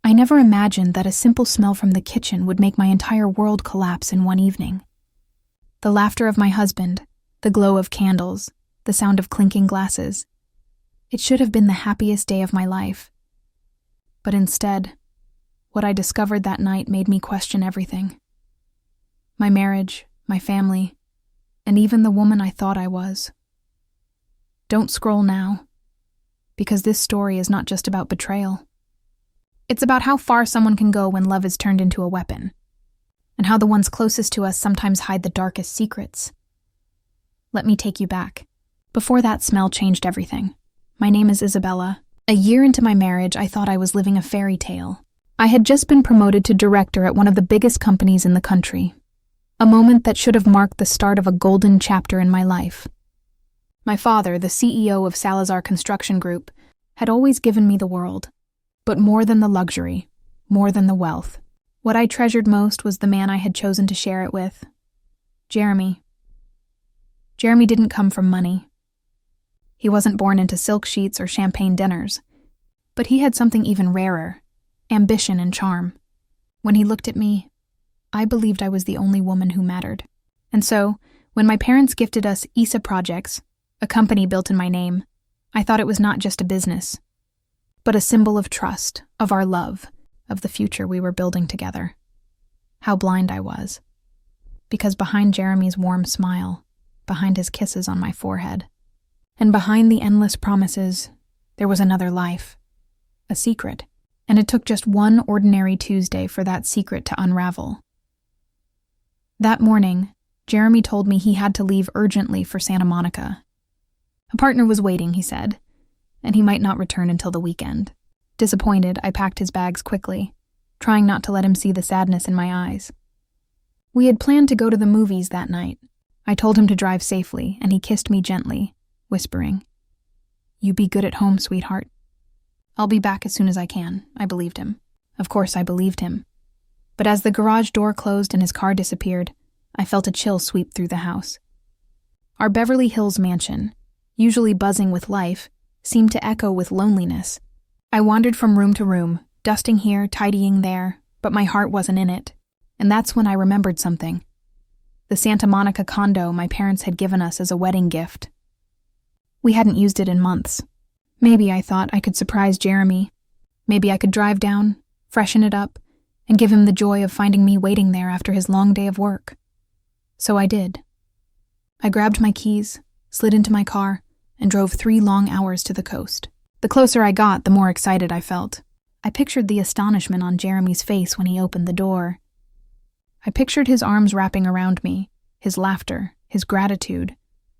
I never imagined that a simple smell from the kitchen would make my entire world collapse in one evening. The laughter of my husband, the glow of candles, the sound of clinking glasses. It should have been the happiest day of my life. But instead, what I discovered that night made me question everything. My marriage, my family, and even the woman I thought I was. Don't scroll now, because this story is not just about betrayal. It's about how far someone can go when love is turned into a weapon, and how the ones closest to us sometimes hide the darkest secrets. Let me take you back, before that smell changed everything. My name is Isabella. A year into my marriage, I thought I was living a fairy tale. I had just been promoted to director at one of the biggest companies in the country, a moment that should have marked the start of a golden chapter in my life. My father, the CEO of Salazar Construction Group, had always given me the world. But more than the luxury, more than the wealth, what I treasured most was the man I had chosen to share it with. Jeremy. Jeremy didn't come from money. He wasn't born into silk sheets or champagne dinners. But he had something even rarer, ambition and charm. When he looked at me, I believed I was the only woman who mattered. And so, when my parents gifted us ISA Projects, a company built in my name, I thought it was not just a business, but a symbol of trust, of our love, of the future we were building together. How blind I was. Because behind Jeremy's warm smile, behind his kisses on my forehead, and behind the endless promises, there was another life, a secret, and it took just one ordinary Tuesday for that secret to unravel. That morning, Jeremy told me he had to leave urgently for Santa Monica. A partner was waiting, he said, and he might not return until the weekend. Disappointed, I packed his bags quickly, trying not to let him see the sadness in my eyes. We had planned to go to the movies that night. I told him to drive safely, and he kissed me gently, whispering, "You be good at home, sweetheart." "I'll be back as soon as I can," I believed him. Of course I believed him. But as the garage door closed and his car disappeared, I felt a chill sweep through the house. Our Beverly Hills mansion, usually buzzing with life, seemed to echo with loneliness. I wandered from room to room, dusting here, tidying there, but my heart wasn't in it. And that's when I remembered something. The Santa Monica condo my parents had given us as a wedding gift. We hadn't used it in months. Maybe, I thought, I could surprise Jeremy. Maybe I could drive down, freshen it up, and give him the joy of finding me waiting there after his long day of work. So I did. I grabbed my keys, slid into my car, and drove 3 long hours to the coast. The closer I got, the more excited I felt. I pictured the astonishment on Jeremy's face when he opened the door. I pictured his arms wrapping around me, his laughter, his gratitude.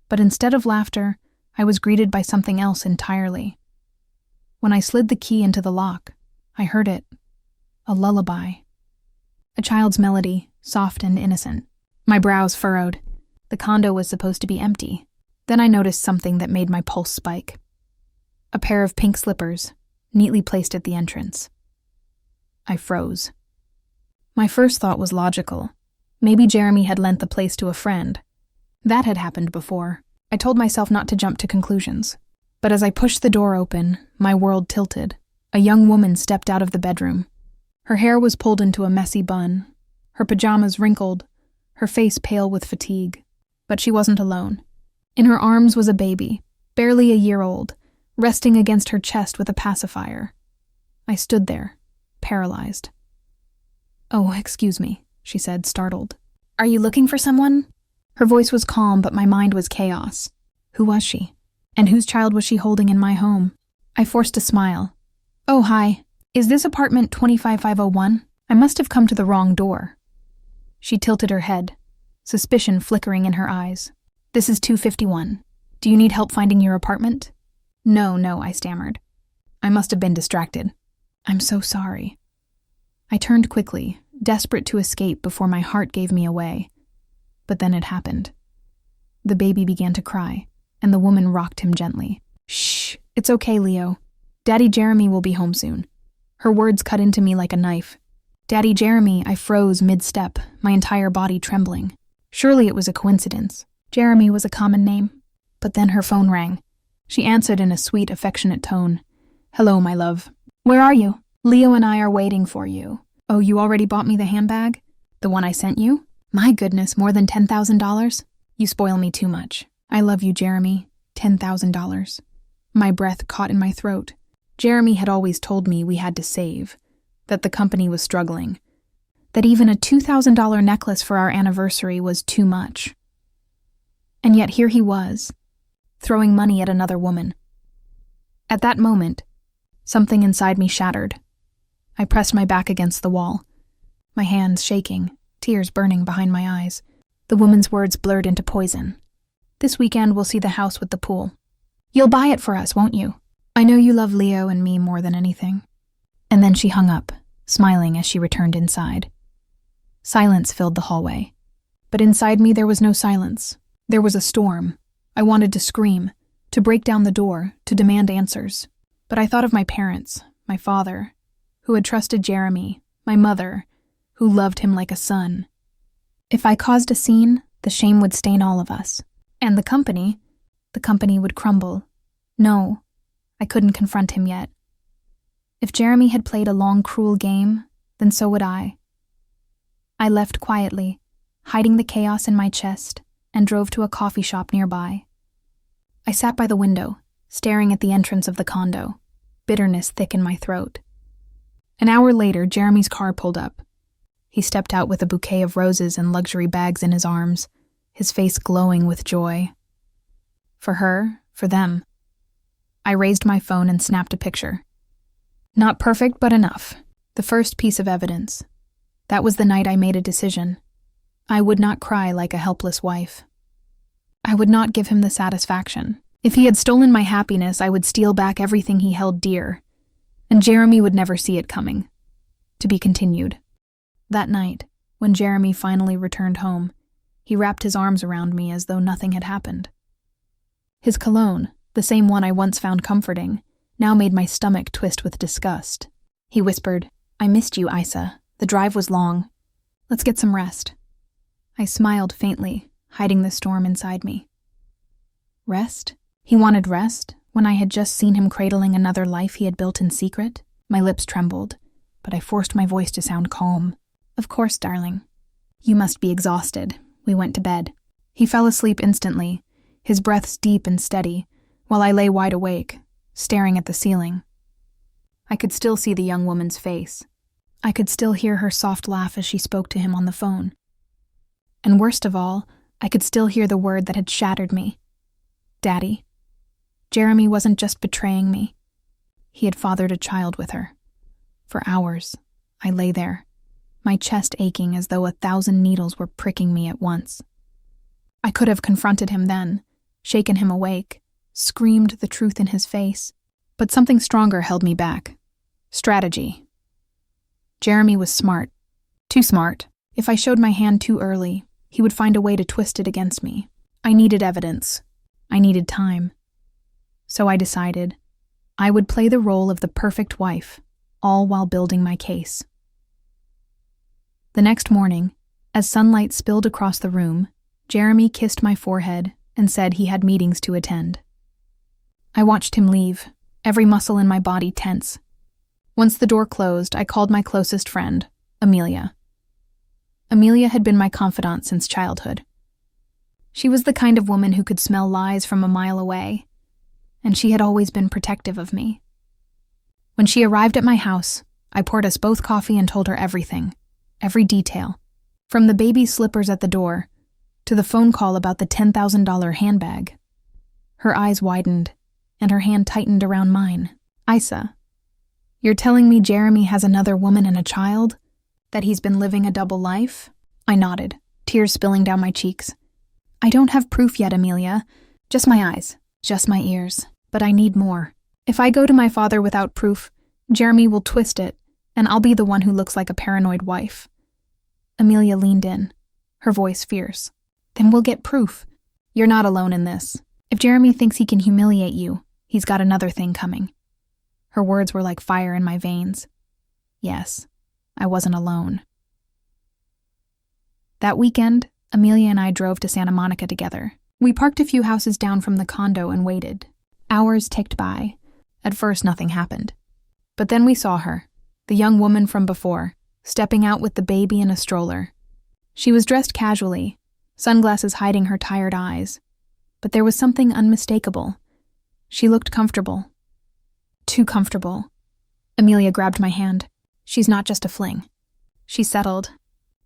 But instead of laughter, I was greeted by something else entirely. When I slid the key into the lock, I heard it. A lullaby. A child's melody, soft and innocent. My brows furrowed. The condo was supposed to be empty. Then I noticed something that made my pulse spike. A pair of pink slippers, neatly placed at the entrance. I froze. My first thought was logical. Maybe Jeremy had lent the place to a friend. That had happened before. I told myself not to jump to conclusions. But as I pushed the door open, my world tilted. A young woman stepped out of the bedroom. Her hair was pulled into a messy bun, her pajamas wrinkled, her face pale with fatigue. But she wasn't alone. In her arms was a baby, barely a year old, resting against her chest with a pacifier. I stood there, paralyzed. "Oh, excuse me," she said, startled. "Are you looking for someone?" Her voice was calm, but my mind was chaos. Who was she? And whose child was she holding in my home? I forced a smile. "Oh, hi. Is this apartment 25501? I must have come to the wrong door." She tilted her head, suspicion flickering in her eyes. "This is 251. Do you need help finding your apartment?" No, I stammered. I must have been distracted. "I'm so sorry." I turned quickly, desperate to escape before my heart gave me away. But then it happened. The baby began to cry, and the woman rocked him gently. "Shh, it's okay, Leo. Daddy Jeremy will be home soon." Her words cut into me like a knife. "Daddy Jeremy," I froze mid-step, my entire body trembling. Surely it was a coincidence. Jeremy was a common name. But then her phone rang. She answered in a sweet, affectionate tone. "Hello, my love." "Where are you?" Leo and I are waiting for you. Oh, you already bought me the handbag? The one I sent you? My goodness, more than $10,000? You spoil me too much. I love you, Jeremy. $10,000. My breath caught in my throat. Jeremy had always told me we had to save, that the company was struggling, that even a $2,000 necklace for our anniversary was too much. And yet here he was, throwing money at another woman. At that moment, something inside me shattered. I pressed my back against the wall, my hands shaking, tears burning behind my eyes. The woman's words blurred into poison. This weekend we'll see the house with the pool. You'll buy it for us, won't you? I know you love Leo and me more than anything. And then she hung up, smiling as she returned inside. Silence filled the hallway. But inside me there was no silence. There was a storm. I wanted to scream, to break down the door, to demand answers. But I thought of my parents, my father, who had trusted Jeremy, my mother, who loved him like a son. If I caused a scene, the shame would stain all of us. And the company would crumble. No, I couldn't confront him yet. If Jeremy had played a long, cruel game, then so would I. I left quietly, hiding the chaos in my chest, and drove to a coffee shop nearby. I sat by the window, staring at the entrance of the condo, bitterness thick in my throat. An hour later, Jeremy's car pulled up. He stepped out with a bouquet of roses and luxury bags in his arms, his face glowing with joy. For her, for them. I raised my phone and snapped a picture. Not perfect, but enough. The first piece of evidence. That was the night I made a decision. I would not cry like a helpless wife. I would not give him the satisfaction. If he had stolen my happiness, I would steal back everything he held dear. And Jeremy would never see it coming. To be continued. That night, when Jeremy finally returned home, he wrapped his arms around me as though nothing had happened. His cologne, the same one I once found comforting, now made my stomach twist with disgust. He whispered, "I missed you, Isa. The drive was long. Let's get some rest." I smiled faintly, hiding the storm inside me. Rest? He wanted rest, when I had just seen him cradling another life he had built in secret? My lips trembled, but I forced my voice to sound calm. "Of course, darling. You must be exhausted." We went to bed. He fell asleep instantly, his breaths deep and steady, while I lay wide awake, staring at the ceiling. I could still see the young woman's face. I could still hear her soft laugh as she spoke to him on the phone. And worst of all, I could still hear the word that had shattered me. Daddy. Jeremy wasn't just betraying me. He had fathered a child with her. For hours, I lay there, my chest aching as though 1,000 needles were pricking me at once. I could have confronted him then, shaken him awake, screamed the truth in his face, but something stronger held me back. Strategy. Jeremy was smart. Too smart. If I showed my hand too early, he would find a way to twist it against me. I needed evidence. I needed time. So I decided I would play the role of the perfect wife, all while building my case. The next morning, as sunlight spilled across the room, Jeremy kissed my forehead and said he had meetings to attend. I watched him leave, every muscle in my body tense. Once the door closed, I called my closest friend, Amelia. Amelia had been my confidant since childhood. She was the kind of woman who could smell lies from a mile away, and she had always been protective of me. When she arrived at my house, I poured us both coffee and told her everything, every detail, from the baby slippers at the door to the phone call about the $10,000 handbag. Her eyes widened, and her hand tightened around mine. "Isa, you're telling me Jeremy has another woman and a child? That he's been living a double life?" I nodded, tears spilling down my cheeks. "I don't have proof yet, Amelia. Just my eyes, just my ears. But I need more. If I go to my father without proof, Jeremy will twist it, and I'll be the one who looks like a paranoid wife." Amelia leaned in, her voice fierce. "Then we'll get proof. You're not alone in this. If Jeremy thinks he can humiliate you, he's got another thing coming." Her words were like fire in my veins. Yes, I wasn't alone. That weekend, Amelia and I drove to Santa Monica together. We parked a few houses down from the condo and waited. Hours ticked by. At first, nothing happened. But then we saw her, The young woman from before, stepping out with the baby in a stroller. She was dressed casually, sunglasses hiding her tired eyes, but there was something unmistakable. She looked comfortable. Too comfortable. Amelia grabbed my hand. She's not just a fling. She's settled.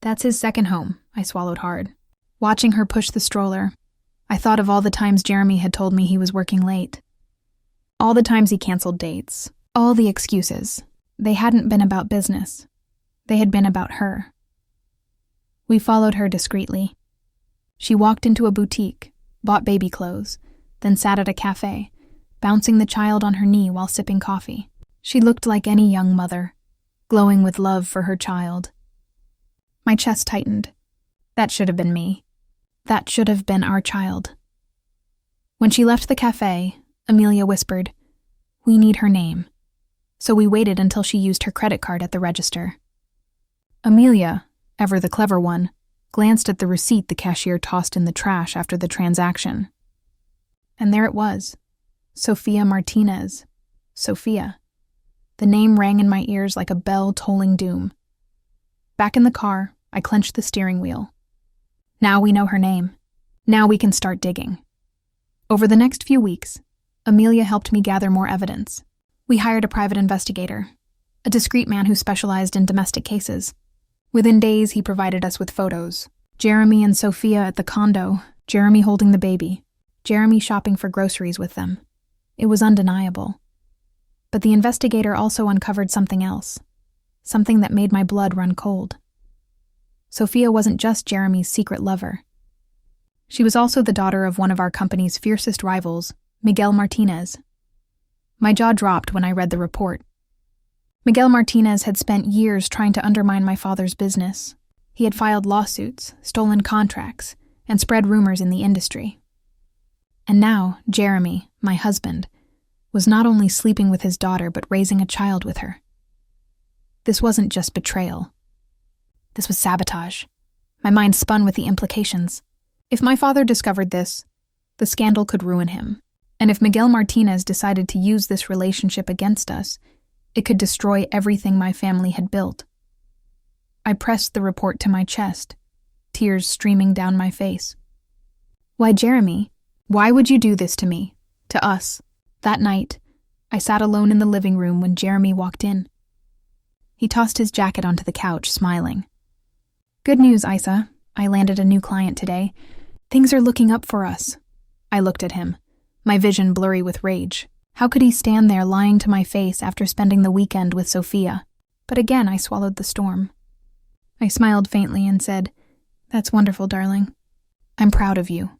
That's his second home, I swallowed hard. Watching her push the stroller, I thought of all the times Jeremy had told me he was working late. All the times he canceled dates. All the excuses. They hadn't been about business. They had been about her. We followed her discreetly. She walked into a boutique, bought baby clothes, then sat at a cafe, bouncing the child on her knee while sipping coffee. She looked like any young mother, glowing with love for her child. My chest tightened. That should have been me. That should have been our child. When she left the cafe, Amelia whispered, "We need her name." So we waited until she used her credit card at the register. Amelia, ever the clever one, glanced at the receipt the cashier tossed in the trash after the transaction. And there it was. Sophia Martinez. Sophia. The name rang in my ears like a bell tolling doom. Back in the car, I clenched the steering wheel. Now we know her name. Now we can start digging. Over the next few weeks, Amelia helped me gather more evidence. We hired a private investigator, a discreet man who specialized in domestic cases. Within days, he provided us with photos. Jeremy and Sophia at the condo, Jeremy holding the baby, Jeremy shopping for groceries with them. It was undeniable. But the investigator also uncovered something else, something that made my blood run cold. Sophia wasn't just Jeremy's secret lover. She was also the daughter of one of our company's fiercest rivals, Miguel Martinez. My jaw dropped when I read the report. Miguel Martinez had spent years trying to undermine my father's business. He had filed lawsuits, stolen contracts, and spread rumors in the industry. And now, Jeremy, my husband, was not only sleeping with his daughter but raising a child with her. This wasn't just betrayal. This was sabotage. My mind spun with the implications. If my father discovered this, the scandal could ruin him. And if Miguel Martinez decided to use this relationship against us, it could destroy everything my family had built. I pressed the report to my chest, tears streaming down my face. Why, Jeremy, why would you do this to me, to us? That night, I sat alone in the living room when Jeremy walked in. He tossed his jacket onto the couch, smiling. "Good news, Isa. I landed a new client today. Things are looking up for us." I looked at him, my vision blurry with rage. How could he stand there lying to my face after spending the weekend with Sophia? But again, I swallowed the storm. I smiled faintly and said, "That's wonderful, darling. I'm proud of you."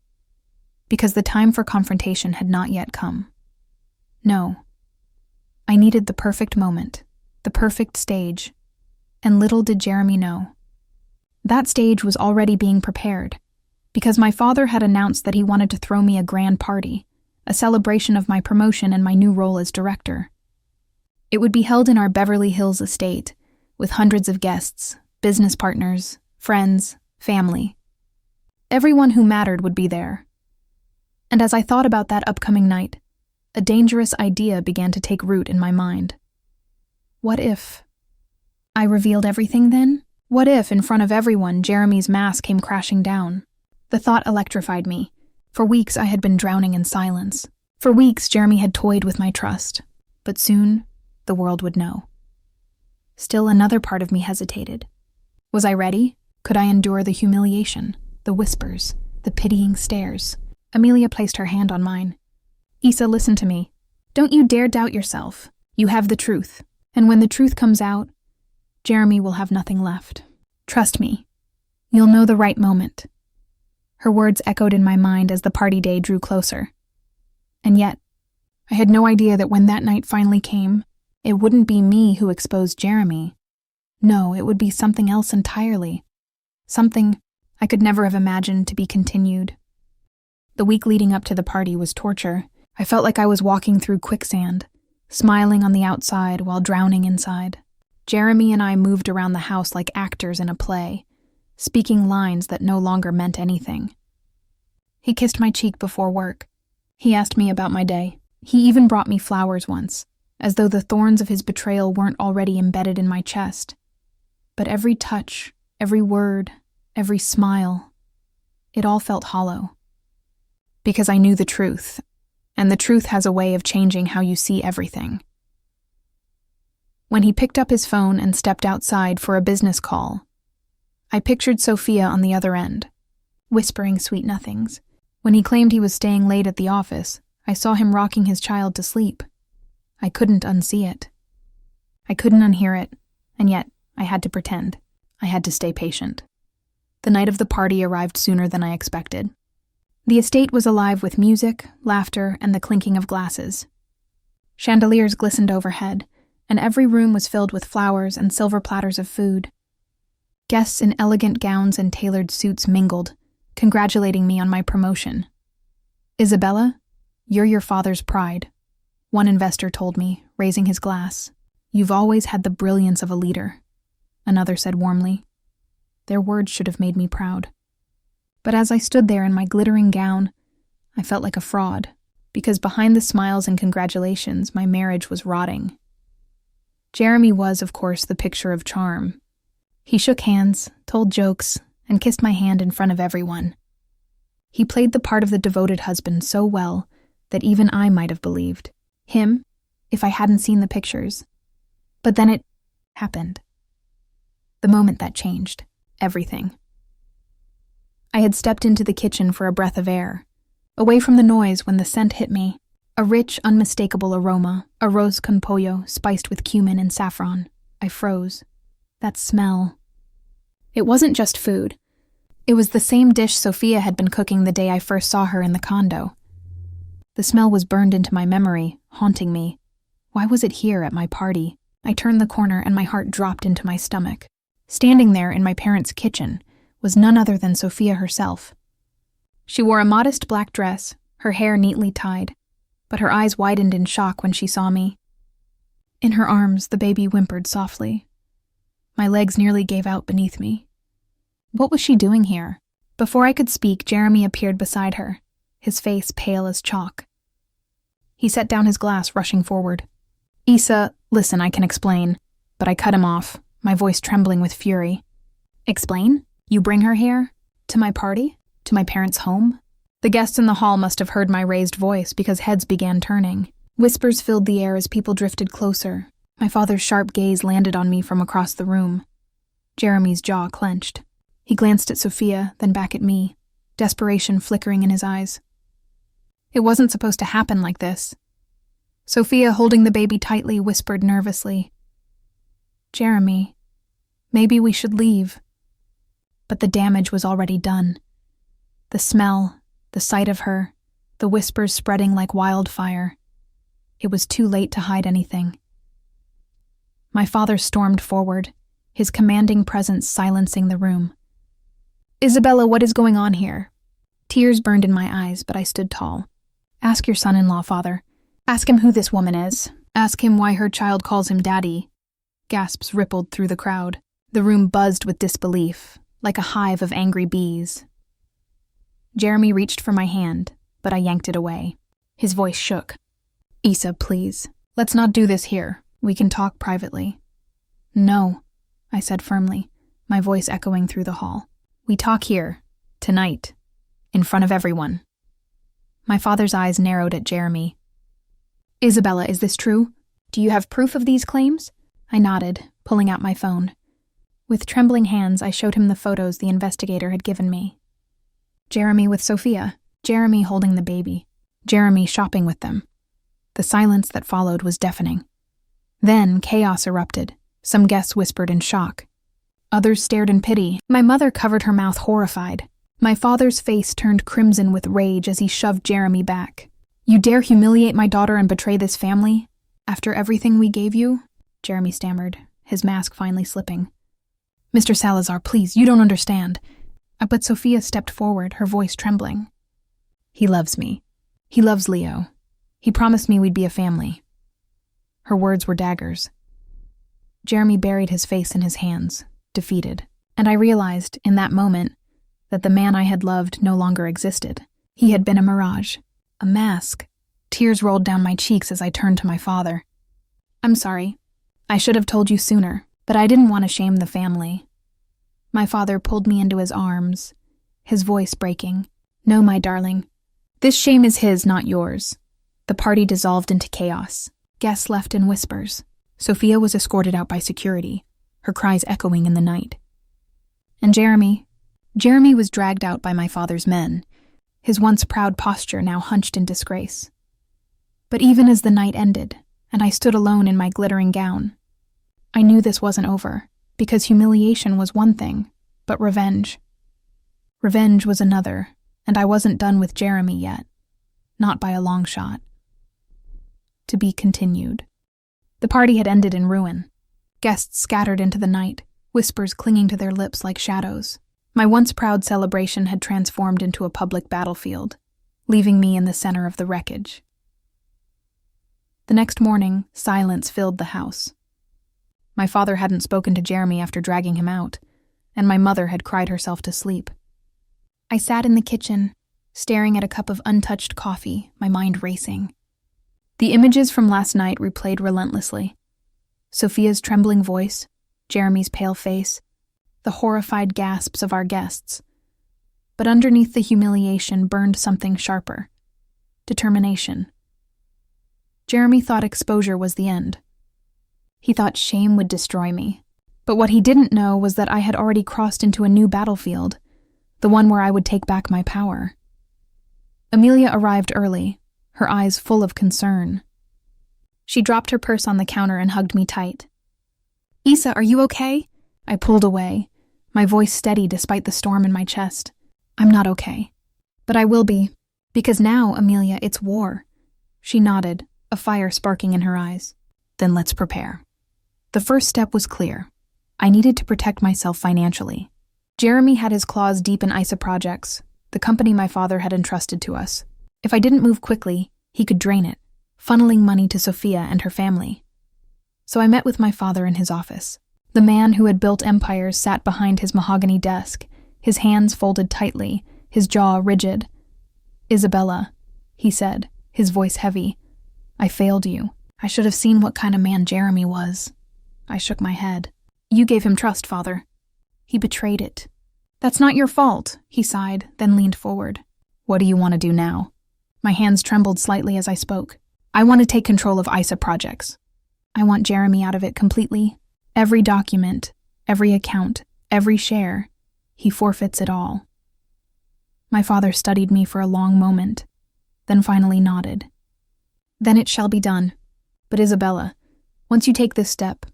Because the time for confrontation had not yet come. No. I needed the perfect moment, the perfect stage, and little did Jeremy know. That stage was already being prepared, because my father had announced that he wanted to throw me a grand party, a celebration of my promotion and my new role as director. It would be held in our Beverly Hills estate, with hundreds of guests, business partners, friends, family. Everyone who mattered would be there. And as I thought about that upcoming night, a dangerous idea began to take root in my mind. What if I revealed everything then? What if, in front of everyone, Jeremy's mask came crashing down? The thought electrified me. For weeks, I had been drowning in silence. For weeks, Jeremy had toyed with my trust. But soon, the world would know. Still, another part of me hesitated. Was I ready? Could I endure the humiliation, the whispers, the pitying stares? Amelia placed her hand on mine. "Isa, listen to me. Don't you dare doubt yourself. You have the truth. And when the truth comes out, Jeremy will have nothing left. Trust me. You'll know the right moment." Her words echoed in my mind as the party day drew closer. And yet, I had no idea that when that night finally came, it wouldn't be me who exposed Jeremy. No, it would be something else entirely. Something I could never have imagined to be continued. The week leading up to the party was torture. I felt like I was walking through quicksand, smiling on the outside while drowning inside. Jeremy and I moved around the house like actors in a play, speaking lines that no longer meant anything. He kissed my cheek before work. He asked me about my day. He even brought me flowers once, as though the thorns of his betrayal weren't already embedded in my chest. But every touch, every word, every smile, it all felt hollow. Because I knew the truth, and the truth has a way of changing how you see everything. When he picked up his phone and stepped outside for a business call, I pictured Sophia on the other end, whispering sweet nothings. When he claimed he was staying late at the office, I saw him rocking his child to sleep. I couldn't unsee it. I couldn't unhear it, and yet I had to pretend. I had to stay patient. The night of the party arrived sooner than I expected. The estate was alive with music, laughter, and the clinking of glasses. Chandeliers glistened overhead, and every room was filled with flowers and silver platters of food. Guests in elegant gowns and tailored suits mingled, congratulating me on my promotion. "Isabella, you're your father's pride," one investor told me, raising his glass. "You've always had the brilliance of a leader," another said warmly. Their words should have made me proud. But as I stood there in my glittering gown, I felt like a fraud, because behind the smiles and congratulations, my marriage was rotting. Jeremy was, of course, the picture of charm. He shook hands, told jokes, and kissed my hand in front of everyone. He played the part of the devoted husband so well that even I might have believed him if I hadn't seen the pictures. But then it happened. The moment that changed everything. I had stepped into the kitchen for a breath of air, away from the noise when the scent hit me, a rich, unmistakable aroma, arroz con pollo spiced with cumin and saffron. I froze. That smell. It wasn't just food. It was the same dish Sophia had been cooking the day I first saw her in the condo. The smell was burned into my memory, haunting me. Why was it here at my party? I turned the corner and my heart dropped into my stomach. Standing there in my parents' kitchen was none other than Sophia herself. She wore a modest black dress, her hair neatly tied, but her eyes widened in shock when she saw me. In her arms, the baby whimpered softly. My legs nearly gave out beneath me. What was she doing here? Before I could speak, Jeremy appeared beside her, his face pale as chalk. He set down his glass, rushing forward. "Isa, listen, I can explain." But I cut him off, my voice trembling with fury. "Explain? You bring her here? To my party? To my parents' home?" The guests in the hall must have heard my raised voice because heads began turning. Whispers filled the air as people drifted closer. My father's sharp gaze landed on me from across the room. Jeremy's jaw clenched. He glanced at Sophia, then back at me, desperation flickering in his eyes. It wasn't supposed to happen like this. Sophia, holding the baby tightly, whispered nervously, "Jeremy, maybe we should leave." But the damage was already done. The smell, the sight of her, the whispers spreading like wildfire. It was too late to hide anything. My father stormed forward, his commanding presence silencing the room. "Isabella, what is going on here?" Tears burned in my eyes, but I stood tall. "Ask your son-in-law, father. Ask him who this woman is. Ask him why her child calls him daddy." Gasps rippled through the crowd. The room buzzed with disbelief, like a hive of angry bees. Jeremy reached for my hand, but I yanked it away. His voice shook. "Isa, please. Let's not do this here. We can talk privately." "No," I said firmly, my voice echoing through the hall. "We talk here, tonight, in front of everyone." My father's eyes narrowed at Jeremy. "Isabella, is this true? Do you have proof of these claims?" I nodded, pulling out my phone. With trembling hands, I showed him the photos the investigator had given me. Jeremy with Sophia, Jeremy holding the baby, Jeremy shopping with them. The silence that followed was deafening. Then chaos erupted. Some guests whispered in shock. Others stared in pity. My mother covered her mouth horrified. My father's face turned crimson with rage as he shoved Jeremy back. "You dare humiliate my daughter and betray this family? After everything we gave you?" Jeremy stammered, his mask finally slipping. "Mr. Salazar, please, you don't understand." But Sophia stepped forward, her voice trembling. "He loves me. He loves Leo. He promised me we'd be a family." Her words were daggers. Jeremy buried his face in his hands, defeated, and I realized, in that moment, that the man I had loved no longer existed. He had been a mirage, a mask. Tears rolled down my cheeks as I turned to my father. I'm sorry. I should have told you sooner, but I didn't want to shame the family. My father pulled me into his arms, his voice breaking. No, my darling. This shame is his, not yours. The party dissolved into chaos. Guests left in whispers. Sophia was escorted out by security, her cries echoing in the night. And Jeremy was dragged out by my father's men, his once proud posture now hunched in disgrace. But even as the night ended, and I stood alone in my glittering gown, I knew this wasn't over, because humiliation was one thing, but revenge was another, and I wasn't done with Jeremy yet. Not by a long shot. To be continued. The party had ended in ruin. Guests scattered into the night, whispers clinging to their lips like shadows. My once proud celebration had transformed into a public battlefield, leaving me in the center of the wreckage. The next morning, silence filled the house. My father hadn't spoken to Jeremy after dragging him out, and my mother had cried herself to sleep. I sat in the kitchen, staring at a cup of untouched coffee, my mind racing. The images from last night replayed relentlessly. Sophia's trembling voice, Jeremy's pale face, the horrified gasps of our guests. But underneath the humiliation burned something sharper. Determination. Jeremy thought exposure was the end. He thought shame would destroy me. But what he didn't know was that I had already crossed into a new battlefield, the one where I would take back my power. Amelia arrived early, her eyes full of concern. She dropped her purse on the counter and hugged me tight. "Isa, are you okay?" I pulled away, my voice steady despite the storm in my chest. "I'm not okay. But I will be, because now, Amelia, it's war." She nodded, a fire sparking in her eyes. "Then let's prepare." The first step was clear. I needed to protect myself financially. Jeremy had his claws deep in ISA projects, the company my father had entrusted to us. If I didn't move quickly, he could drain it, funneling money to Sophia and her family. So I met with my father in his office. The man who had built empires sat behind his mahogany desk, his hands folded tightly, his jaw rigid. "Isabella," he said, his voice heavy, "I failed you. I should have seen what kind of man Jeremy was." I shook my head. "You gave him trust, father. He betrayed it." "That's not your fault," he sighed, then leaned forward. "What do you want to do now?" My hands trembled slightly as I spoke. "I want to take control of ISA projects. I want Jeremy out of it completely. Every document, every account, every share. He forfeits it all." My father studied me for a long moment, then finally nodded. "Then it shall be done. But Isabella, once you take this step,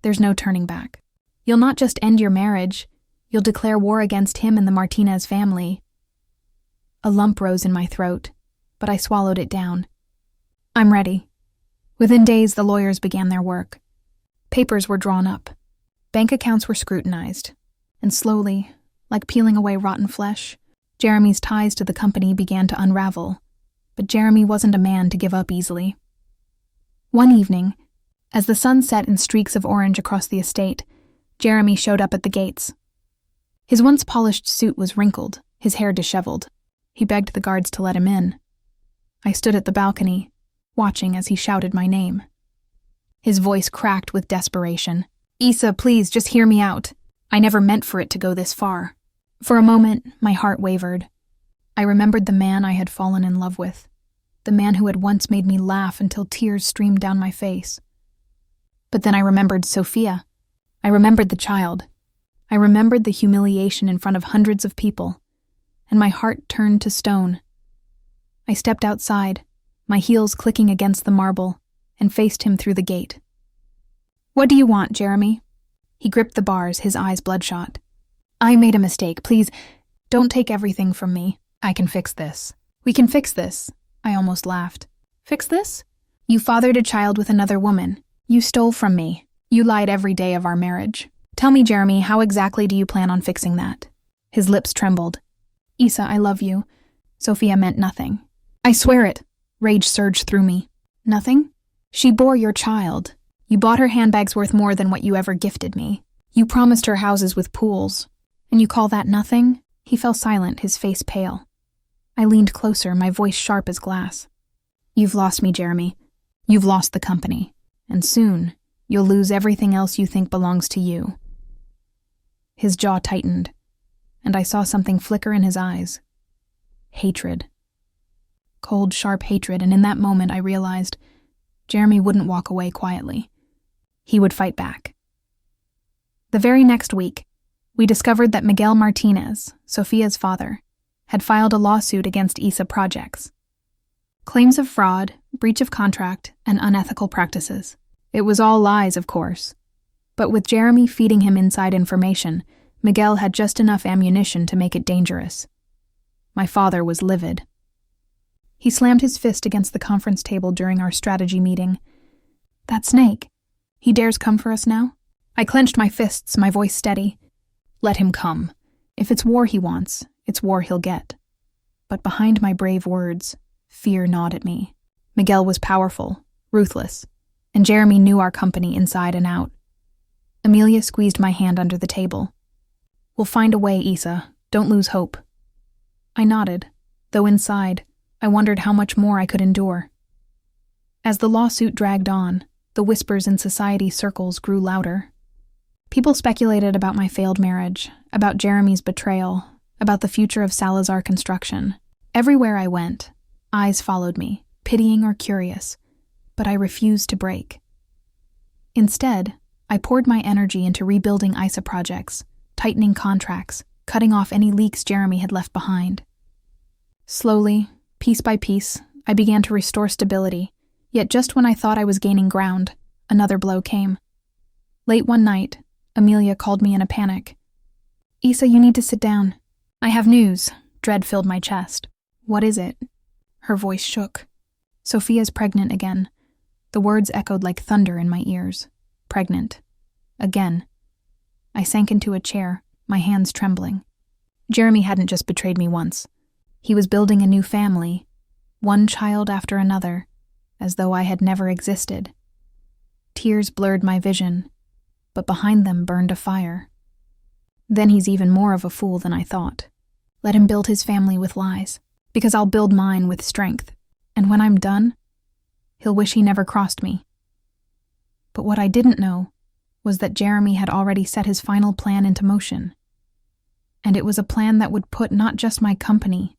there's no turning back. You'll not just end your marriage, you'll declare war against him and the Martinez family." A lump rose in my throat, but I swallowed it down. "I'm ready." Within days, the lawyers began their work. Papers were drawn up. Bank accounts were scrutinized. And slowly, like peeling away rotten flesh, Jeremy's ties to the company began to unravel. But Jeremy wasn't a man to give up easily. One evening, as the sun set in streaks of orange across the estate, Jeremy showed up at the gates. His once polished suit was wrinkled, his hair disheveled. He begged the guards to let him in. I stood at the balcony, watching as he shouted my name. His voice cracked with desperation. "Isa, please, just hear me out. I never meant for it to go this far." For a moment, my heart wavered. I remembered the man I had fallen in love with, the man who had once made me laugh until tears streamed down my face. But then I remembered Sophia. I remembered the child. I remembered the humiliation in front of hundreds of people, and my heart turned to stone. I stepped outside, my heels clicking against the marble, and faced him through the gate. "What do you want, Jeremy?" He gripped the bars, his eyes bloodshot. "I made a mistake. Please, don't take everything from me. I can fix this." "We can fix this," I almost laughed. "Fix this? You fathered a child with another woman. You stole from me. You lied every day of our marriage. Tell me, Jeremy, how exactly do you plan on fixing that?" His lips trembled. "Isa, I love you." Sophia meant nothing. "I swear it." Rage surged through me. "Nothing? She bore your child. You bought her handbags worth more than what you ever gifted me. You promised her houses with pools. And you call that nothing?" He fell silent, his face pale. I leaned closer, my voice sharp as glass. "You've lost me, Jeremy. You've lost the company. And soon, you'll lose everything else you think belongs to you." His jaw tightened, and I saw something flicker in his eyes. Hatred. Cold, sharp hatred, and in that moment I realized Jeremy wouldn't walk away quietly. He would fight back. The very next week, we discovered that Miguel Martinez, Sophia's father, had filed a lawsuit against ISA Projects. Claims of fraud, breach of contract, and unethical practices. It was all lies, of course. But with Jeremy feeding him inside information, Miguel had just enough ammunition to make it dangerous. My father was livid. He slammed his fist against the conference table during our strategy meeting. "That snake, he dares come for us now?" I clenched my fists, my voice steady. "Let him come. If it's war he wants, it's war he'll get." But behind my brave words, fear gnawed at me. Miguel was powerful, ruthless, and Jeremy knew our company inside and out. Amelia squeezed my hand under the table. "We'll find a way, Isa. Don't lose hope." I nodded, though inside, I wondered how much more I could endure. As the lawsuit dragged on, the whispers in society circles grew louder. People speculated about my failed marriage, about Jeremy's betrayal, about the future of Salazar construction. Everywhere I went, eyes followed me, pitying or curious, but I refused to break. Instead, I poured my energy into rebuilding ISA projects, tightening contracts, cutting off any leaks Jeremy had left behind. Slowly, piece by piece, I began to restore stability, yet just when I thought I was gaining ground, another blow came. Late one night, Amelia called me in a panic. "Isa, you need to sit down. I have news." Dread filled my chest. "What is it?" Her voice shook. "Sophia's pregnant again." The words echoed like thunder in my ears. Pregnant. Again. I sank into a chair, my hands trembling. Jeremy hadn't just betrayed me once. He was building a new family, one child after another, as though I had never existed. Tears blurred my vision, but behind them burned a fire. Then he's even more of a fool than I thought. Let him build his family with lies, because I'll build mine with strength, and when I'm done, he'll wish he never crossed me. But what I didn't know was that Jeremy had already set his final plan into motion. And it was a plan that would put not just my company,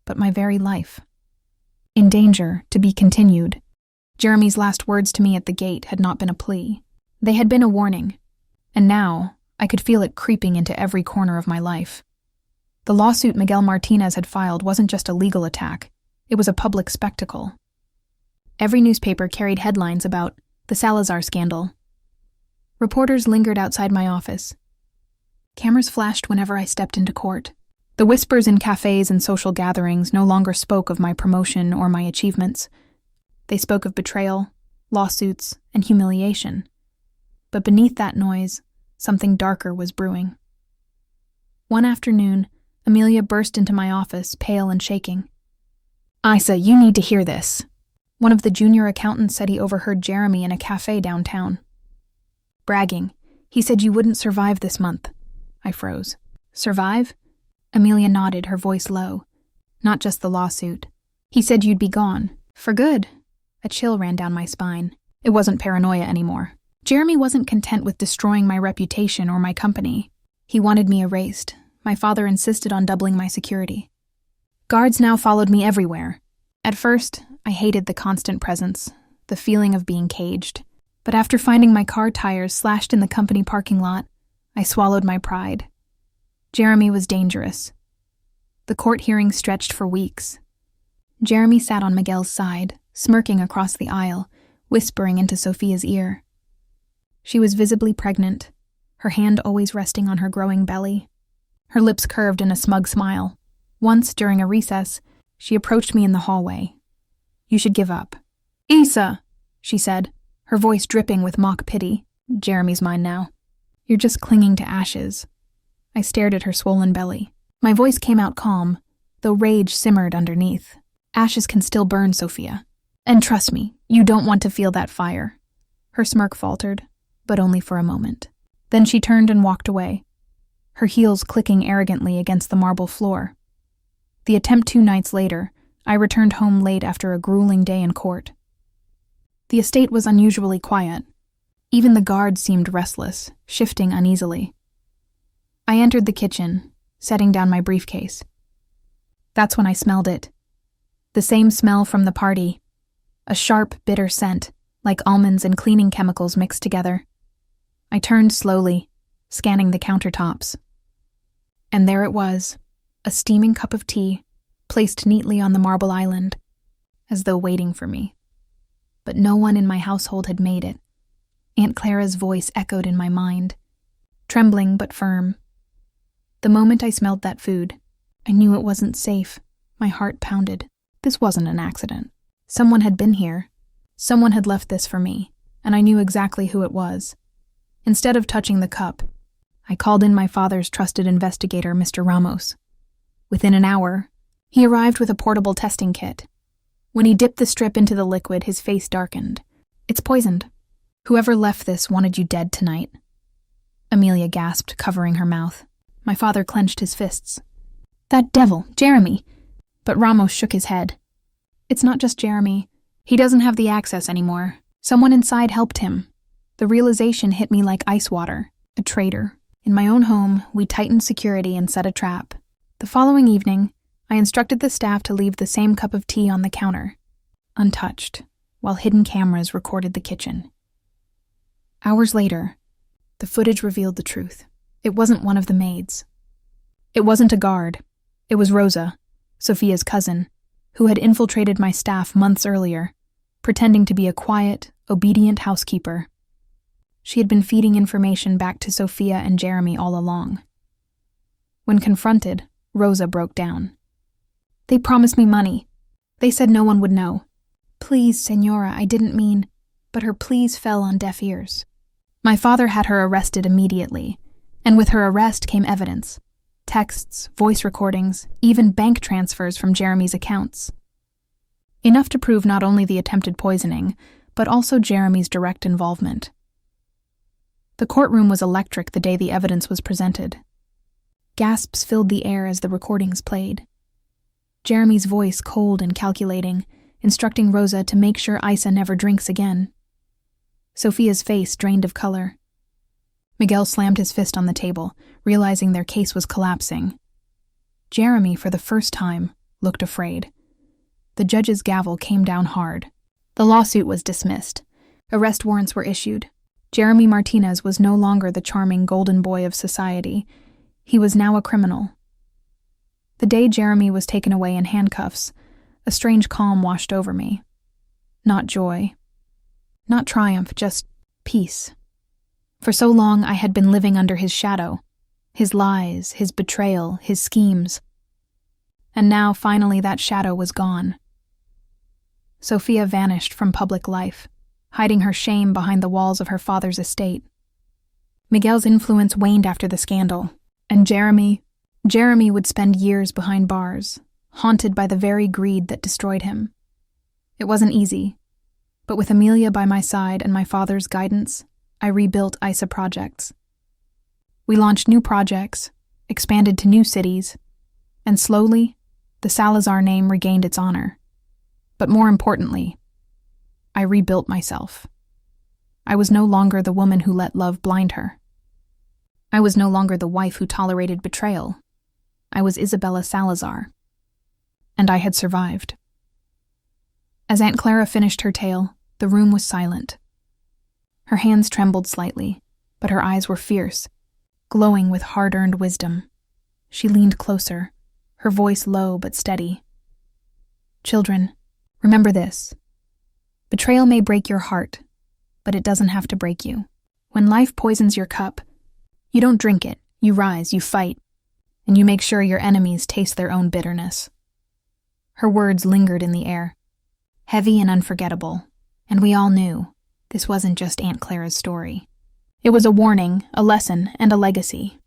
but my very life in danger, to be continued. Jeremy's last words to me at the gate had not been a plea. They had been a warning, and now I could feel it creeping into every corner of my life. The lawsuit Miguel Martinez had filed wasn't just a legal attack, it was a public spectacle. Every newspaper carried headlines about the Salazar scandal. Reporters lingered outside my office. Cameras flashed whenever I stepped into court. The whispers in cafes and social gatherings no longer spoke of my promotion or my achievements. They spoke of betrayal, lawsuits, and humiliation. But beneath that noise, something darker was brewing. One afternoon, Amelia burst into my office, pale and shaking. "Isa, you need to hear this." One of the junior accountants said he overheard Jeremy in a cafe downtown. Bragging, he said you wouldn't survive this month. I froze. Survive? Amelia nodded, her voice low. Not just the lawsuit. He said you'd be gone. For good. A chill ran down my spine. It wasn't paranoia anymore. Jeremy wasn't content with destroying my reputation or my company. He wanted me erased. My father insisted on doubling my security. Guards now followed me everywhere. At first, I hated the constant presence, the feeling of being caged. But after finding my car tires slashed in the company parking lot, I swallowed my pride. Jeremy was dangerous. The court hearing stretched for weeks. Jeremy sat on Miguel's side, smirking across the aisle, whispering into Sophia's ear. She was visibly pregnant, her hand always resting on her growing belly. Her lips curved in a smug smile. Once, during a recess, she approached me in the hallway. "You should give up." "Isa," she said, her voice dripping with mock pity. Jeremy's mine now. "You're just clinging to ashes." I stared at her swollen belly. My voice came out calm, though rage simmered underneath. "Ashes can still burn, Sophia. And trust me, you don't want to feel that fire." Her smirk faltered, but only for a moment. Then she turned and walked away, her heels clicking arrogantly against the marble floor. The attempt 2 nights later, I returned home late after a grueling day in court. The estate was unusually quiet. Even the guards seemed restless, shifting uneasily. I entered the kitchen, setting down my briefcase. That's when I smelled it. The same smell from the party. A sharp, bitter scent, like almonds and cleaning chemicals mixed together. I turned slowly, scanning the countertops. And there it was, a steaming cup of tea, placed neatly on the marble island, as though waiting for me. But no one in my household had made it. Aunt Clara's voice echoed in my mind, trembling but firm. The moment I smelled that food, I knew it wasn't safe. My heart pounded. This wasn't an accident. Someone had been here. Someone had left this for me, and I knew exactly who it was. Instead of touching the cup, I called in my father's trusted investigator, Mr. Ramos. Within an hour, he arrived with a portable testing kit. When he dipped the strip into the liquid, his face darkened. It's poisoned. Whoever left this wanted you dead tonight. Amelia gasped, covering her mouth. My father clenched his fists. That devil, Jeremy! But Ramos shook his head. It's not just Jeremy. He doesn't have the access anymore. Someone inside helped him. The realization hit me like ice water. A traitor. In my own home, we tightened security and set a trap. The following evening, I instructed the staff to leave the same cup of tea on the counter, untouched, while hidden cameras recorded the kitchen. Hours later, the footage revealed the truth. It wasn't one of the maids. It wasn't a guard. It was Rosa, Sophia's cousin, who had infiltrated my staff months earlier, pretending to be a quiet, obedient housekeeper. She had been feeding information back to Sophia and Jeremy all along. When confronted, Rosa broke down. They promised me money. They said no one would know. Please, Senora, I didn't mean... But her pleas fell on deaf ears. My father had her arrested immediately, and with her arrest came evidence. Texts, voice recordings, even bank transfers from Jeremy's accounts. Enough to prove not only the attempted poisoning, but also Jeremy's direct involvement. The courtroom was electric the day the evidence was presented. Gasps filled the air as the recordings played. Jeremy's voice cold and calculating, instructing Rosa to make sure Isa never drinks again. Sophia's face drained of color. Miguel slammed his fist on the table, realizing their case was collapsing. Jeremy, for the first time, looked afraid. The judge's gavel came down hard. The lawsuit was dismissed. Arrest warrants were issued. Jeremy Martinez was no longer the charming golden boy of society. He was now a criminal. The day Jeremy was taken away in handcuffs, a strange calm washed over me. Not joy. Not triumph, just peace. For so long I had been living under his shadow, his lies, his betrayal, his schemes. And now, finally, that shadow was gone. Sophia vanished from public life, hiding her shame behind the walls of her father's estate. Miguel's influence waned after the scandal, and Jeremy would spend years behind bars, haunted by the very greed that destroyed him. It wasn't easy, but with Amelia by my side and my father's guidance, I rebuilt ISA projects. We launched new projects, expanded to new cities, and slowly, the Salazar name regained its honor. But more importantly, I rebuilt myself. I was no longer the woman who let love blind her. I was no longer the wife who tolerated betrayal. I was Isabella Salazar. And I had survived. As Aunt Clara finished her tale, the room was silent. Her hands trembled slightly, but her eyes were fierce, glowing with hard-earned wisdom. She leaned closer, her voice low but steady. Children, remember this. Betrayal may break your heart, but it doesn't have to break you. When life poisons your cup, you don't drink it, you rise, you fight, and you make sure your enemies taste their own bitterness. Her words lingered in the air, heavy and unforgettable, and we all knew this wasn't just Aunt Clara's story. It was a warning, a lesson, and a legacy.